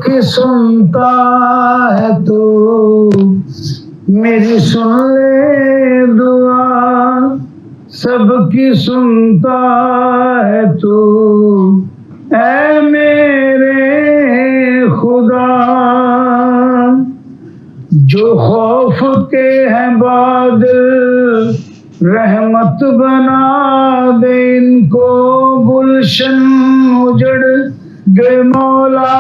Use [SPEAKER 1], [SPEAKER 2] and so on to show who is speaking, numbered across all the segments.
[SPEAKER 1] की सुनता है तू, मेरी सुन ले दुआ, सबकी सुनता है तू, ऐ मेरे खुदा। जो खौफ के हैं बादल, रहमत बना दे इनको, गुलशन उजड़ गए मौला,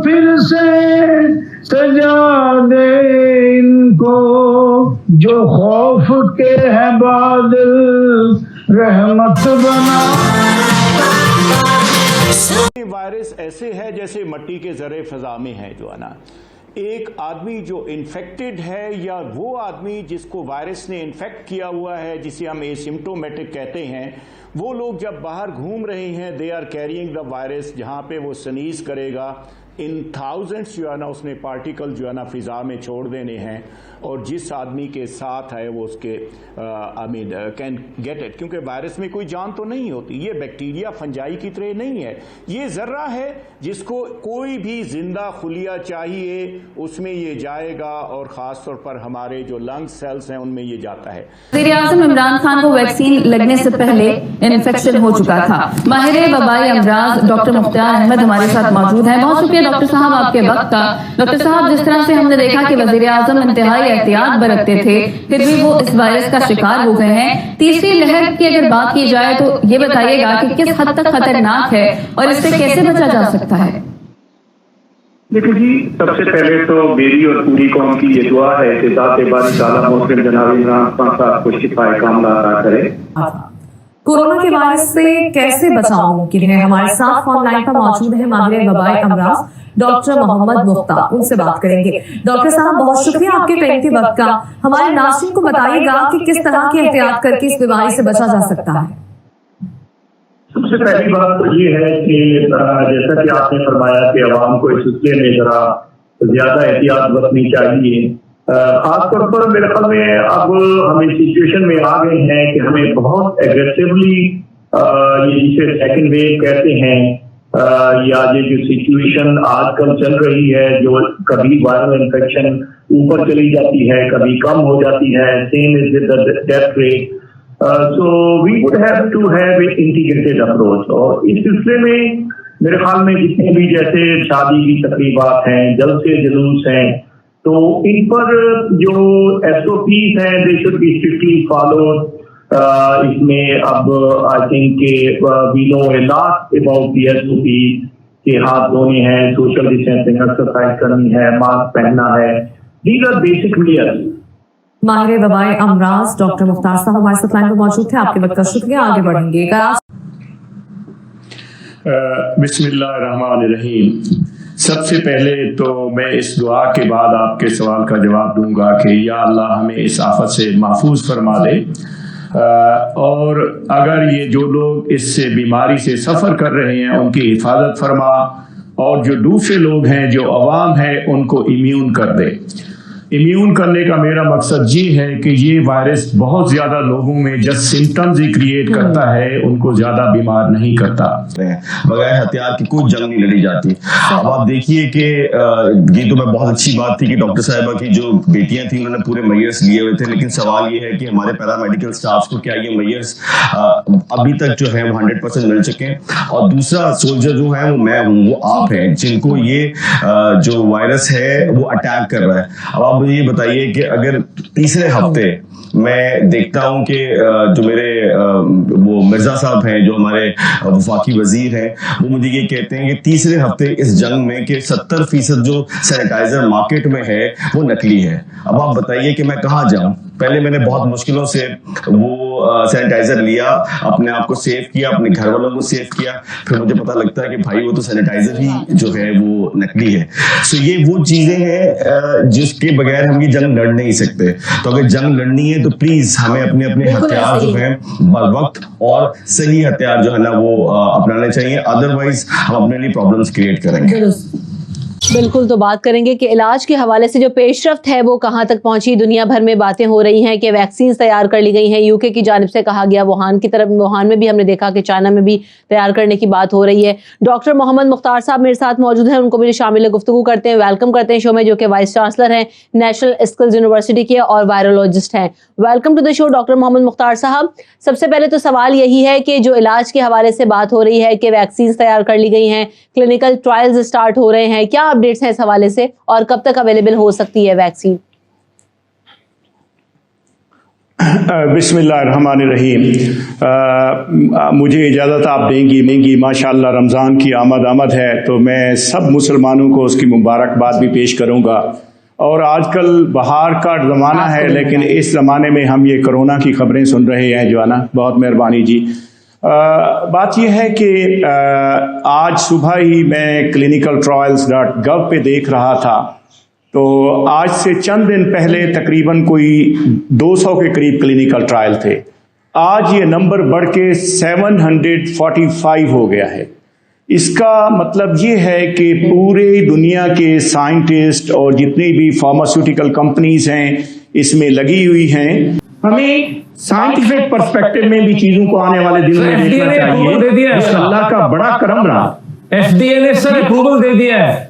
[SPEAKER 1] फिर से सजा दे इनको। जो खौफ के हैं बादल, रहमत बना।
[SPEAKER 2] वायरस ऐसे है जैसे मट्टी के जरे फिजा में है, जो है ना, एक आदमी जो इन्फेक्टेड है या वो आदमी जिसको वायरस ने इन्फेक्ट किया हुआ है, जिसे हम एसिम्प्टोमेटिक कहते हैं, वो लोग जब बाहर घूम रहे हैं, they are carrying the virus. जहाँ पे वो सनीज करेगा, इन थाउजेंड्स जो है ना उसने पार्टिकल जो है ना फिजा में छोड़ देने हैं, और जिस आदमी के साथ है वो उसके I mean can get it, क्योंकि वायरस में कोई जान तो नहीं होती, ये बैक्टीरिया फंजाई की तरह नहीं है, ये जर्रा है जिसको कोई भी जिंदा खुलिया चाहिए उसमें ये जाएगा, और ख़ास तौर पर हमारे जो लंग सेल्स हैं उनमें ये जाता है।
[SPEAKER 3] वज़ीर-ए-आज़म इमरान खान को वैक्सीन लगने से पहले इन्फेक्शन हो चुका था। माहिर वबाई अमराज डॉक्टर मुख्तार अहमद हमारे साथ मौजूद हैं। बहुत शुक्रिया डॉक्टर साहब आपके वक्त का। डॉक्टर साहब, जिस तरह से हमने देखा कि वज़ीर-ए-आज़म इंतहाई एहतियात बरतते थे, फिर भी वो इस वायरस का शिकार हो गए हैं। तीसरी लहर की अगर बात की जाए तो ये बताइएगा कि किस हद तक खतरनाक है और इससे कैसे बचा जा सकता है?
[SPEAKER 4] देखिए जी, सबसे पहले तो मेरी और पूरी कौम की ये दुआ है कि ज़ात बारी ताला मोहसिन जनाब इमरान खान साहब को शिफाए कामला अता करे।
[SPEAKER 5] कोरोना के वायरस से कैसे बचाव मुमकिन है? हमारे साथ फोन लाइन पर मौजूद है माहिर वबाई अमराज डॉक्टर मोहम्मद मुख्तार, उनसे बात करेंगे। डॉक्टर साहब, बहुत शुक्रिया आपके कीमती वक्त का। हमारे नाज़रीन को बताइएगा कि किस तरह की एहतियात करके इस बीमारी से बचा जा सकता है।
[SPEAKER 4] सबसे पहली बात तो ये है कि जैसा कि आपने फरमाया कि अवाम को इस सिलसिले में जरा ज्यादा एहतियात बरतनी चाहिए। खासतौर पर मेरे ख्याल में अब हम इस सिचुएशन में आ गए हैं कि हमें बहुत एग्रेसिवली ये जिसे सेकेंड वेव कहते हैं, या ये जो सिचुएशन आजकल चल रही है, जो कभी वायरल इन्फेक्शन ऊपर चली जाती है, कभी कम हो जाती है, same is with the death rate. So we would have to have an integrated approach। और इस सिलसिले में मेरे ख्याल में जितने भी जैसे शादी की तकरीबात हैं, जलसे जुलूस हैं, तो इन पर जो SOPs हैं they should be strictly followed. इसमें अब I think we know a lot about the SOP के हाथ धोने हैं, सोशल डिस्टेंसिंग एक्सरसाइज करनी है, मास्क पहनना है। These are basic measures.
[SPEAKER 5] माहिर वबाई अमराज डॉक्टर मुख्तार साहब हमारे साथ लाइन पर मौजूद थे। आपके वक्त का शुक्रिया। आगे बढ़ेंगे।
[SPEAKER 6] बिस्मिल्लाहिर्रहमानिर्रहीम। सबसे पहले तो मैं इस दुआ के बाद आपके सवाल का जवाब दूंगा कि या अल्लाह हमें इस आफत से महफूज फरमा दे, और अगर ये जो लोग इससे बीमारी से सफ़र कर रहे हैं उनकी हिफाजत फरमा, और जो दूसरे लोग हैं जो अवाम है उनको इम्यून कर दे। इम्यून करने का मेरा मकसद ये है कि ये वायरस बहुत ज़्यादा लोगों में जस्ट सिम्टम्स ही क्रिएट करता है, उनको ज़्यादा बीमार नहीं करता।
[SPEAKER 7] बगैर हथियार की कोई जंग नहीं लड़ी जाती। अब आप देखिए कि ये तो मैं बहुत अच्छी बात थी कि डॉक्टर साहिबा की जो बेटियां थी उन्होंने पूरे मेजर्स लिए हुए थे, लेकिन सवाल ये है कि हमारे पैरामेडिकल स्टाफ को क्या ये मेजर्स अभी तक जो है वो 100% मिल चुके हैं? और दूसरा, सोल्जर जो है वो मैं हूँ, वो आप हैं, जिनको ये जो वायरस है वो अटैक कर रहा है। अब आप मुझे ये बताइए कि अगर तीसरे हफ्ते मैं देखता हूं कि जो मेरे वो मिर्जा साहब हैं जो हमारे वफाकी वजीर हैं, वो मुझे ये कहते हैं कि तीसरे हफ्ते इस जंग में कि 70% जो सैनिटाइजर मार्केट में है वो नकली है। अब आप बताइए कि मैं कहाँ जाऊं? पहले मैंने बहुत मुश्किलों से वो सैनिटाइजर लिया, अपने आप को सेव किया, अपने घर वालों को सेव किया, फिर मुझे पता लगता है कि भाई वो तो सैनिटाइजर ही जो है वो नकली है। सो ये वो चीजें हैं जिसके बगैर हम ये जंग लड़ नहीं सकते। तो अगर जंग लड़नी है तो प्लीज हमें अपने अपने हथियार जो है बरवक्त और सही हथियार जो है ना वो अपनाने चाहिए, अदरवाइज हम अपने लिए प्रॉब्लम्स क्रिएट करेंगे।
[SPEAKER 8] بالکل, تو بات کریں گے کہ علاج کے حوالے سے جو پیش رفت ہے وہ کہاں تک پہنچی. دنیا بھر میں باتیں ہو رہی ہیں کہ ویکسینز تیار کر لی گئی ہیں. UK کی جانب سے کہا گیا, ووہان میں بھی ہم نے دیکھا کہ چائنا میں بھی تیار کرنے کی بات ہو رہی ہے. ڈاکٹر محمد مختار صاحب میرے ساتھ موجود ہیں, ان کو بھی شامل گفتگو کرتے ہیں. ویلکم کرتے ہیں شو میں, جو کہ وائس چانسلر ہیں نیشنل اسکلز یونیورسٹی کے اور وائرولوجسٹ ہیں. Welcome to the show doctor Muhammad Mukhtar sahib. سب سے پہلے تو سوال یہی ہے کہ جو علاج کے حوالے سے بات ہو رہی ہے کہ ویکسینز تیار کر لی گئی ہیں, کلینکل ٹرائلز اسٹارٹ ہو رہے ہیں, کیا اپڈیٹس ہیں اس حوالے سے اور کب تک اویلیبل ہو سکتی ہے ویکسین؟
[SPEAKER 2] بسم اللہ الرحمن الرحیم. مجھے اجازت آپ دیں گی. ماشاءاللہ رمضان کی آمد ہے تو میں سب مسلمانوں کو اس کی مبارکباد بھی پیش کروں گا. اور آج کل بہار کا زمانہ ہے, لیکن اس زمانے میں ہم یہ کرونا کی خبریں سن رہے ہیں جو ہے نا. بہت مہربانی جی. بات یہ ہے کہ آج صبح ہی میں clinicaltrials.gov پہ دیکھ رہا تھا, تو آج سے چند دن پہلے تقریباً کوئی 200 کے قریب کلینکل ٹرائل تھے. آج یہ نمبر بڑھ کے 745 ہو گیا ہے. اس کا مطلب یہ ہے کہ پوری دنیا کے سائنٹسٹ اور جتنی بھی فارماسیوٹیکل کمپنیز ہیں اس میں لگی ہوئی ہیں. ہمیں سائنٹیفک پرسپیکٹو میں بھی چیزوں کو آنے والے دنوں میں دیکھنا چاہیے. اللہ کا بڑا کرم رہا.
[SPEAKER 9] FDA نے سر اپروول دے دیا ہے.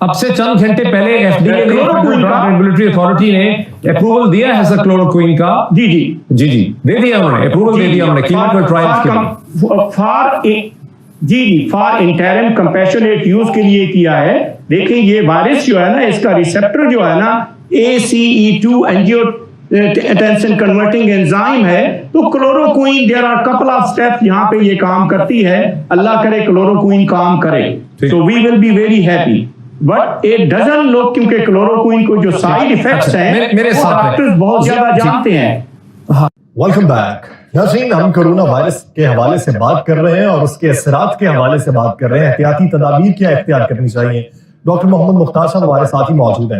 [SPEAKER 9] اب سے چند گھنٹے پہلے FDA نے ریگولیٹری اتھارٹی نے اپروول دیا ہے سر کلوروکوئن کا. جی دے دیا انہوں نے, اپروول دے دیا انہوں نے کلینکل ٹرائلز کے لیے.
[SPEAKER 2] فار انٹرم کمپیشنیٹ یوز کے لیے کیا ہے. دیکھیں یہ وائرس جو ہے نا, اس کا ریسپٹر جو ہے نا ACE2 اینجیوٹینسن کنورٹنگ انزائم ہے. تو chloroquine there are couple of steps یہاں پہ یہ کام کرتی ہے. اللہ کرے کلوروکوئن کام کرے تو we will be very happy. But it doesn't look, کیونکہ کلوروکوئن کو جو سائیڈ ایفیکٹس ہیں
[SPEAKER 9] میرے
[SPEAKER 2] ڈاکٹرز بہت زیادہ جانتے ہیں.
[SPEAKER 10] Welcome back. ناظرین, ہم کرونا وائرس کے حوالے سے بات کر رہے ہیں اور اس کے اثرات کے حوالے سے بات کر رہے ہیں. احتیاطی تدابیر کیا اختیار کرنی چاہیے. ڈاکٹر محمد مختار صاحب ہمارے ساتھ ہی موجود ہیں.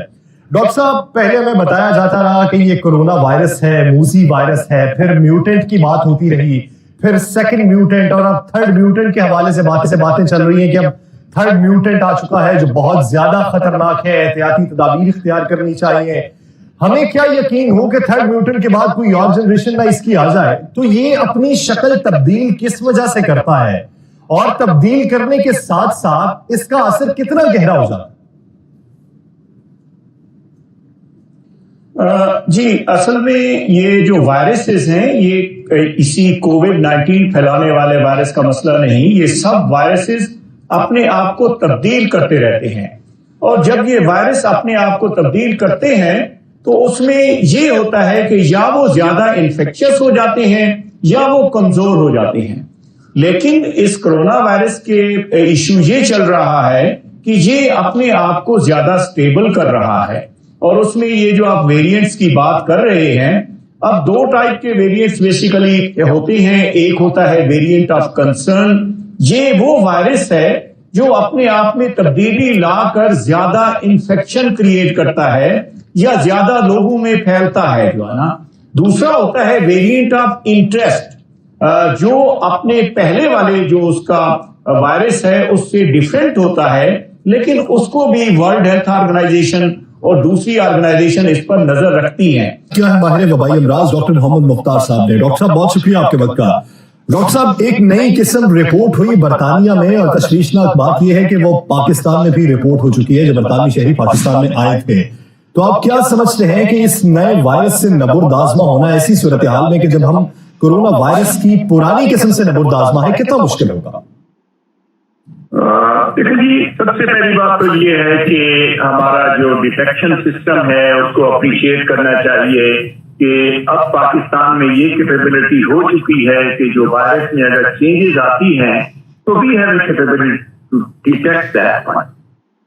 [SPEAKER 10] ڈاکٹر صاحب, پہلے ہمیں بتایا جاتا رہا کہ یہ کرونا وائرس ہے, موذی وائرس ہے, پھر میوٹنٹ کی بات ہوتی رہی, پھر سیکنڈ میوٹنٹ, اور اب تھرڈ میوٹنٹ کے حوالے سے باتیں چل رہی ہیں کہ اب تھرڈ میوٹنٹ آ چکا ہے جو بہت زیادہ خطرناک ہے. احتیاطی تدابیر اختیار کرنی چاہیے. ہمیں کیا یقین ہو کہ تھرڈ میوٹنٹ کے بعد کوئی اور جنریشن نہ اس کی آ جائے, تو یہ اپنی شکل تبدیل کس وجہ سے کرتا ہے, اور تبدیل کرنے کے ساتھ ساتھ اس کا اثر کتنا گہرا ہو جاتا ہے؟
[SPEAKER 2] جی, اصل میں یہ جو وائرسز ہیں یہ اسی کووڈ-19 پھیلانے والے وائرس کا مسئلہ نہیں. یہ سب وائرسز اپنے آپ کو تبدیل کرتے رہتے ہیں, اور جب یہ وائرس اپنے آپ کو تبدیل کرتے ہیں تو اس میں یہ ہوتا ہے کہ یا وہ زیادہ انفیکشس ہو جاتے ہیں یا وہ کمزور ہو جاتے ہیں. لیکن اس کرونا وائرس کے ایشو یہ چل رہا ہے کہ یہ اپنے آپ کو زیادہ سٹیبل کر رہا ہے. اور اس میں یہ جو آپ ویریئنٹس کی بات کر رہے ہیں, اب 2 ٹائپ کے ویریئنٹس بیسیکلی ہوتے ہیں. ایک ہوتا ہے ویریئنٹ آف کنسرن. یہ وہ وائرس ہے جو اپنے آپ میں تبدیلی لا کر زیادہ انفیکشن کریٹ کرتا ہے یا زیادہ لوگوں میں پھیلتا ہے جو ہے نا. دوسرا ہوتا ہے ویریئنٹ آف انٹرسٹ, جو اپنے پہلے والے جو اس کا وائرس ہے اس سے ڈیفرنٹ ہوتا ہے, لیکن اس کو بھی ورلڈ ہیلتھ آرگنائزیشن اور دوسری آرگنائزیشن اس پر نظر رکھتی ہیں.
[SPEAKER 10] کیا ہے ماہر وبائی امراض ڈاکٹر محمد مختار صاحب نے. ڈاکٹر صاحب بہت شکریہ آپ کے وقت کا. ڈاکٹر صاحب, ایک نئی قسم رپورٹ ہوئی برطانیہ میں, اور تشویشناک بات یہ ہے کہ وہ پاکستان میں بھی رپورٹ ہو چکی ہے. جو برطانوی شہری پاکستان میں آئے تھے, تو آپ کیا سمجھتے ہیں کہ اس نئے وائرس سے نبردآزما ہونا ایسی صورتحال میں کہ جب ہم کرونا وائرس کی پرانی قسم سے نبردآزما ہے, کتنا مشکل ہوگا؟
[SPEAKER 4] دیکھیں جی, سب سے پہلی بات تو یہ ہے کہ ہمارا جو ڈیٹیکشن سسٹم ہے اس کو اپریشیٹ کرنا چاہیے کہ اب پاکستان میں یہ کیپیبلٹی ہو چکی ہے کہ جو وائرس میں اگر چینجز آتی ہیں تو بھی ہے کیپیبلٹی ٹو ڈیٹیکٹ دیٹ.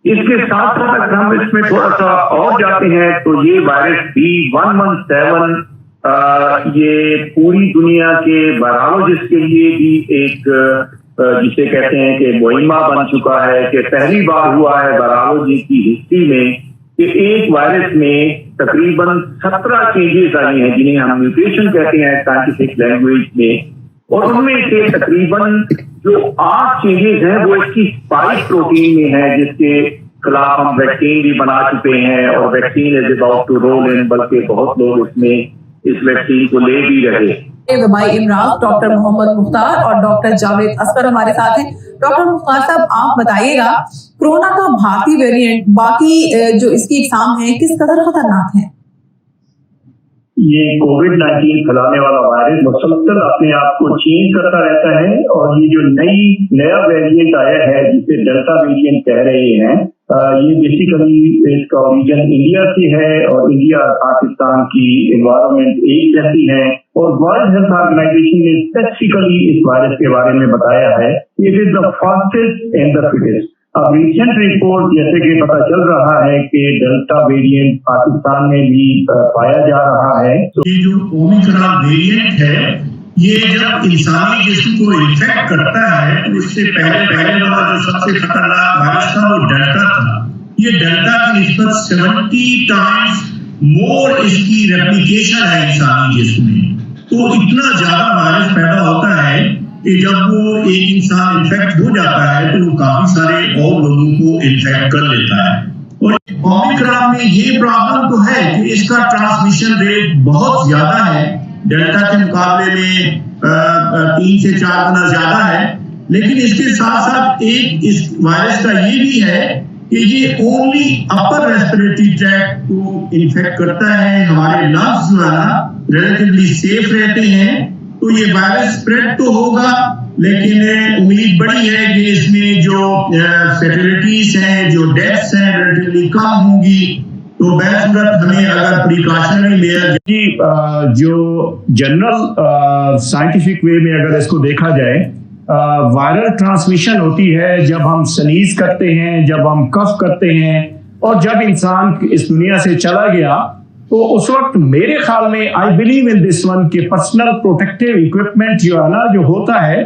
[SPEAKER 4] اس کے ساتھ ساتھ اگر ہم اس میں تھوڑا سا اور جاتے ہیں تو یہ وائرس B117 یہ پوری دنیا کے وائرولوجسٹ کے لیے بھی ایک جسے کہتے ہیں کہ مہمہ بن چکا ہے کہ پہلی بار ہوا ہے وائرولوجی کی ہسٹری میں کہ ایک وائرس میں تقریباً 17 چینجز آئی ہیں جنہیں ہم میوٹیشن کہتے ہیں سائنٹیفک لینگویج میں, اور ان میں سے تقریباً جو 8 چینجز ہیں وہ اس کی اسپائک پروٹین میں ہے جس کے खिलाफ हम वैक्सीन भी बना चुके हैं और vaccine is about to roll in, बल्कि बहुत लोग इसमें इस वैक्सीन को ले भी रहे।
[SPEAKER 5] वबाई इमराज डॉक्टर मोहम्मद मुख्तार और डॉक्टर जावेद असगर हमारे साथ हैं। डॉक्टर मुख्तार साहब, आप बताइएगा, कोरोना का भारतीय वेरिएंट बाकी जो इसकी इकसाम है किस कदर खतरनाक है?
[SPEAKER 4] ये कोविड-19 फैलाने वाला वायरस मुसलसल अपने आप को चेंज करता रहता है और ये जो नया वेरिएंट आया है जिसे डेल्टा वेरिएंट कह रहे हैं, ये बेसिकली इसका ओरिजिन इंडिया से है और इंडिया और पाकिस्तान की एनवायरनमेंट एक जैसी है और वर्ल्ड हेल्थ ऑर्गेनाइजेशन ने स्पेसिफिकली इस वायरस के बारे में बताया है it is the fastest and the fittest. अब रिसेंट रिपोर्ट जैसे कि पता चल रहा है कि डेल्टा वेरिएंट पाकिस्तान में भी पाया जा रहा है।
[SPEAKER 11] तो ये जो ओमिक्रॉन वेरिएंट है, ये जब इंसानी जिस्म को इन्फेक्ट करता है तो इससे पहले वाला जो सबसे खतरनाक वायरस था वो डेल्टा था। ये डेल्टा की निस्बत 70 टाइम्स मोर इसकी रेप्लिकेशन है इंसानी जिस्म में। तो इतना ज्यादा वायरस पैदा होता है कि जब वो एक इंसान इन्फेक्ट हो जाता है तो वो काफी सारे और लोगों को इन्फेक्ट कर लेता है। और ओमिक्रॉन में ये प्रॉब्लम तो है कि इसका ट्रांसमिशन रेट बहुत ज्यादा है, डेल्टा के मुकाबले में 3 से 4 गुना ज्यादा है। लेकिन इसके साथ साथ एक इस वायरस का ये भी है कि ये ओनली अपर रेस्पिरेटरी ट्रैक्ट को इन्फेक्ट करता है। हमारे लंग्स जो है ना रिलेटिवली सेफ रहते हैं, तो ये वायरस स्प्रेड तो होगा, लेकिन उम्मीद बड़ी है कि इसमें जो फैटेलिटीज हैं, जो डेथ्स हैं, रिलेटिवली कम होंगी। तो बेहसूरत हमें अगर प्रिकॉशनरी मेजर
[SPEAKER 6] जो जनरल साइंटिफिक वे में अगर इसको देखा जाए, वायरल ट्रांसमिशन होती है जब हम स्नीज करते हैं, जब हम कफ करते हैं और जब इंसान इस दुनिया से चला गया, तो उस वक्त मेरे ख्याल में आई बिलीव इन दिस वन के पर्सनल प्रोटेक्टिव इक्विपमेंट जो है ना जो होता है,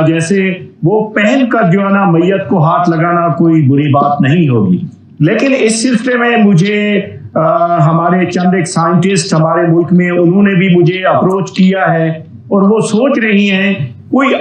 [SPEAKER 6] जैसे वो पहन कर जो है ना मैयत को हाथ लगाना कोई बुरी बात नहीं होगी। लेकिन इस सिलसिले में मुझे हमारे चंद एक साइंटिस्ट हमारे मुल्क में उन्होंने भी मुझे अप्रोच किया है और वो सोच रही हैं कोई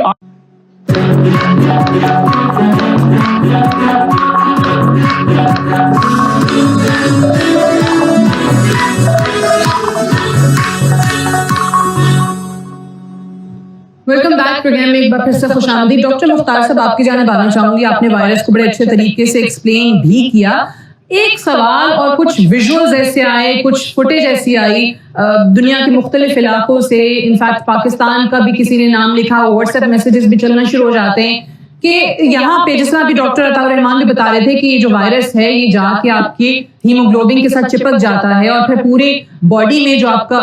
[SPEAKER 5] वेलकम बैक प्रोग्राम में एक बार फिर से खुशामदीद। डॉक्टर मुख्तार साहब, आपकी जानिब आना चाहूंगी। आपने वायरस को बड़े अच्छे तरीके से एक्सप्लेन भी किया। एक सवाल और कुछ विजुअल्स ऐसे आए, कुछ फुटेज ऐसी आई दुनिया के मुख्तलिफ इलाकों से, इनफैक्ट पाकिस्तान का भी किसी ने नाम लिखा, व्हाट्सएप मैसेजेस भी चलना शुरू हो जाते हैं कि यहाँ पे, जिस तरह अभी डॉक्टर अताउर रहमान भी बता रहे थे कि ये जो वायरस है ये जाके आपके हीमोग्लोबिन के साथ चिपक जाता है और फिर पूरे बॉडी में जो आपका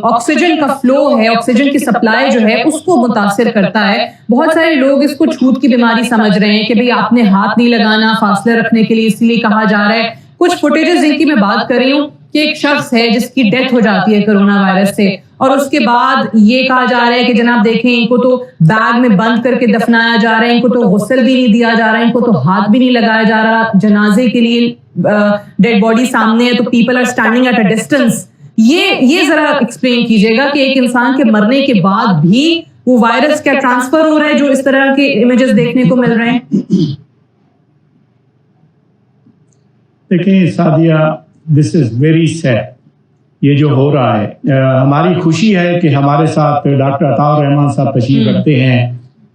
[SPEAKER 5] ऑक्सीजन का फ्लो है, ऑक्सीजन की सप्लाई जो है उसको मुतासिर करता है। बहुत सारे लोग इसको छूत की बीमारी समझ रहे हैं कि भाई आपने हाथ नहीं लगाना, फासले रखने के लिए इसलिए कहा जा रहा है। कुछ फुटेजेस जिनकी मैं बात कर रही हूँ कि एक शख्स है जिसकी डेथ हो जाती है कोरोना वायरस से और उसके बाद ये कहा जा रहा है कि जनाब देखें, इनको तो बैग में बंद करके दफनाया जा रहा है, इनको तो गुस्ल भी नहीं दिया जा रहा है, इनको तो हाथ भी नहीं लगाया जा रहा, जनाजे के लिए डेड बॉडी सामने है तो people are standing at a distance. ये जरा एक्सप्लेन कीजिएगा कि एक इंसान के मरने के बाद भी वो वायरस क्या ट्रांसफर हो रहा है जो इस तरह के इमेजेस देखने को मिल रहे हैं।
[SPEAKER 6] देखिए Sadia, this is very sad ये जो हो रहा है। हमारी खुशी है कि हमारे साथ डॉक्टर अताउर रहमान साहब तशरीफ रखते हैं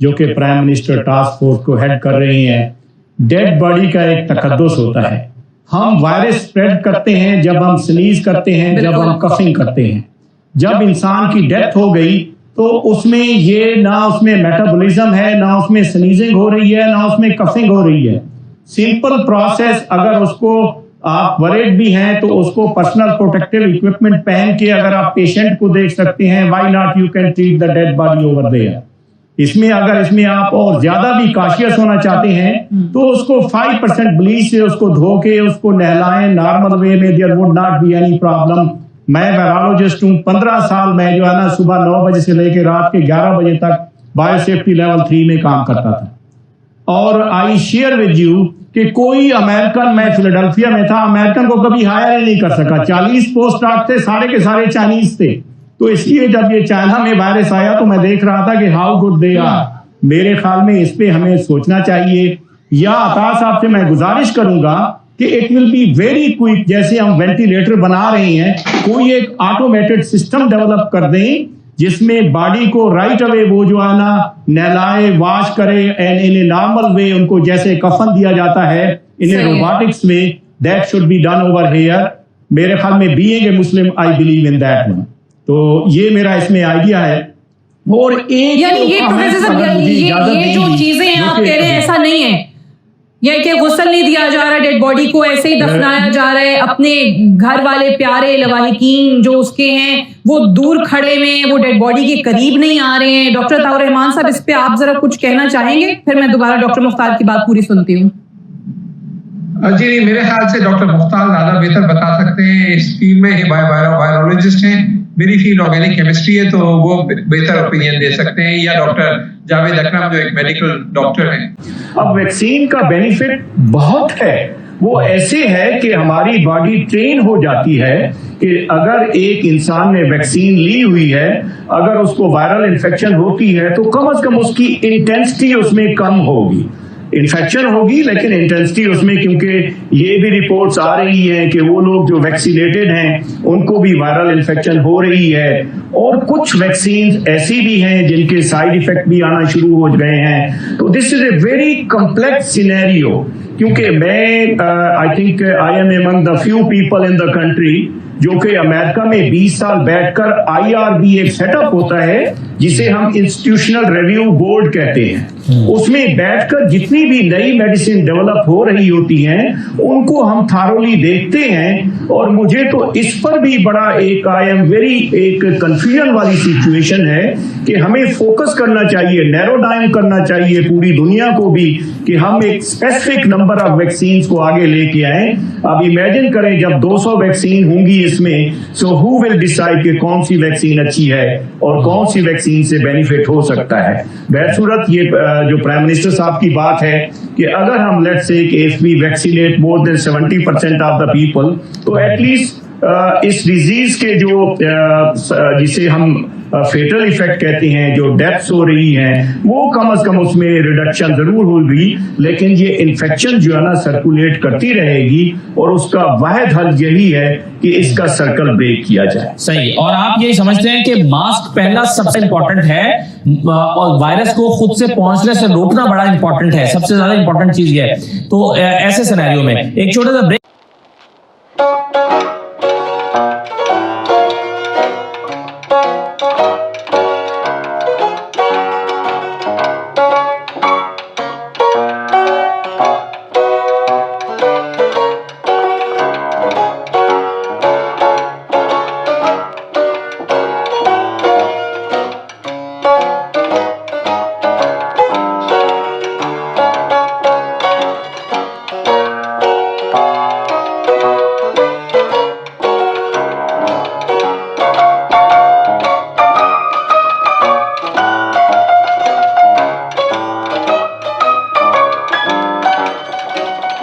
[SPEAKER 6] जो कि प्राइम मिनिस्टर टास्क फोर्स को हेड कर रहे हैं। डेड बॉडी का एक तकद्दुस होता है। हम वायरस स्प्रेड करते हैं जब हम स्नीज करते हैं, जब हम कफिंग करते हैं। जब इंसान की डेथ हो गई तो उसमें ये ना उसमें मेटाबॉलिज्म है, ना उसमें स्नीजिंग हो रही है, ना उसमें कफिंग हो रही है। सिंपल प्रोसेस, अगर उसको आप वरीड भी हैं तो उसको पर्सनल प्रोटेक्टिव इक्विपमेंट पहन के अगर आप पेशेंट को देख सकते हैं, why not you can treat the dead body over there. इसमें अगर इसमें आप और ज्यादा भी कॉशियस होना चाहते हैं तो उसको 5% ब्लीच से उसको धो के उसको नहलाएं नॉर्मल वे में, there would not be any problem. मैं वायरोलॉजिस्ट हूँ, 15 साल मैं जो है ना सुबह 9 बजे से लेकर रात के 11 बजे तक बायोसेफ्टी लेवल 3 में काम करता था। और आई शेयर विद यू कि कोई अमेरिकन, मैं फिलाडेल्फिया में था, अमेरिकन को कभी हायर ही नहीं कर सका। 40 पोस्ट डॉक थे, सारे के सारे चाइनीज थे। तो इसलिए जब ये चाइना में वायरस आया तो मैं देख रहा था कि हाउ गुड दे आर। मेरे ख्याल में इस पे हमें सोचना चाहिए। या अता साहब से मैं गुजारिश करूंगा कि it will be very quick, जैसे हम वेंटिलेटर बना रहे हैं, कोई एक ऑटोमेटेड सिस्टम डेवलप कर दें जिसमें बॉडी को राइट अवे वो जो है ना नहलाए, वॉश करे and in a normal way, उनको जैसे कफन दिया जाता है in a robotics way, that should be done over here. मेरे ख्याल में being a Muslim I believe in that one. तो ये मेरा इसमें आइडिया है। और एक
[SPEAKER 5] यानी ये प्रोफेसर साहब, ये जो चीजें आप कह रहे हैं ऐसा नहीं है, ये कि गुस्ल नहीं दिया जा रहा, डेड बॉडी को ऐसे ही दफनाया जा रहा है, अपने घर वाले प्यारे लवाहिकीन जो उसके हैं वो दूर खड़े में, वो डेड बॉडी के करीब नहीं आ रहे हैं। डॉक्टर अताउर रहमान साहब, इस पे आप जरा कुछ कहना चाहेंगे, फिर मैं दोबारा डॉक्टर मुख्तार की बात पूरी सुनती हूँ।
[SPEAKER 12] जी, मेरे ख्याल से डॉक्टर मुख्तार ज्यादा बेहतर बता सकते हैं, इस फील्ड में वायरोलॉजिस्ट हैं, मेरी फील्ड ऑर्गेनिक केमिस्ट्री है, तो वो बेहतर ओपिनियन दे सकते हैं, या डॉक्टर जावेद अकरम जो एक मेडिकल डॉक्टर हैं।
[SPEAKER 6] अब वैक्सीन का बेनिफिट बहुत है, वो ऐसे है कि हमारी बॉडी ट्रेन हो जाती है कि अगर एक इंसान ने वैक्सीन ली हुई है, अगर उसको वायरल इन्फेक्शन होती है तो कम से कम उसकी इंटेंसिटी उसमें कम होगी। इन्फेक्शन होगी लेकिन इंटेंसिटी उसमें, क्योंकि ये भी रिपोर्ट्स आ रही हैं कि वो लोग जो वैक्सीनेटेड हैं उनको भी वायरल इन्फेक्शन हो रही है, और कुछ वैक्सीन ऐसी भी हैं जिनके साइड इफेक्ट भी आना शुरू हो गए हैं। तो this is a very complex scenario, क्योंकि मैं I think I am among the few people in the country जो कि अमेरिका में 20 साल बैठकर IRB एक सेटअप होता है जिसे हम इंस्टीट्यूशनल रिव्यू बोर्ड कहते हैं, उसमें बैठकर जितनी भी नई मेडिसिन डेवलप हो रही होती हैं उनको हम थारोली देखते हैं। और मुझे तो इस पर भी बड़ा एक आई एम वेरी एक कंफ्यूजन वाली सिचुएशन है कि हमें फोकस करना चाहिए, नैरो डाउन करना चाहिए पूरी दुनिया को भी, कि हम एक स्पेसिफिक नंबर ऑफ वैक्सीन को आगे लेके आए। अब इमेजिन करें जब 200 वैक्सीन होंगी इसमें, सो हु विल डिसाइड कि कौन सी वैक्सीन अच्छी है और कौन सी वैक्सीन से बेनिफिट हो सकता है। बहरसूरत ये जो प्राइम मिनिस्टर साहब की बात है कि अगर हम let's say if we vaccinate more than 70% of the people, तो एटलीस्ट इस डिजीज के जो जिसे हम फेटल इफेक्ट कहते हैं, जो डेथ्स हो रही हैं, वो कम से कम उसमें रिडक्शन जरूर होगी, लेकिन ये इन्फेक्शन जो है ना सर्कुलेट करती रहेगी, और उसका वाहिद हल यही है कि इसका सर्कल ब्रेक किया जाए।
[SPEAKER 13] सही। और आप यही समझते हैं कि मास्क पहला सबसे इंपॉर्टेंट है, और वायरस को खुद से पहुंचने से रोकना बड़ा इंपॉर्टेंट है, सबसे ज्यादा इंपॉर्टेंट चीज ये है। तो ऐसे सिनेरियो में एक छोटा सा ब्रेक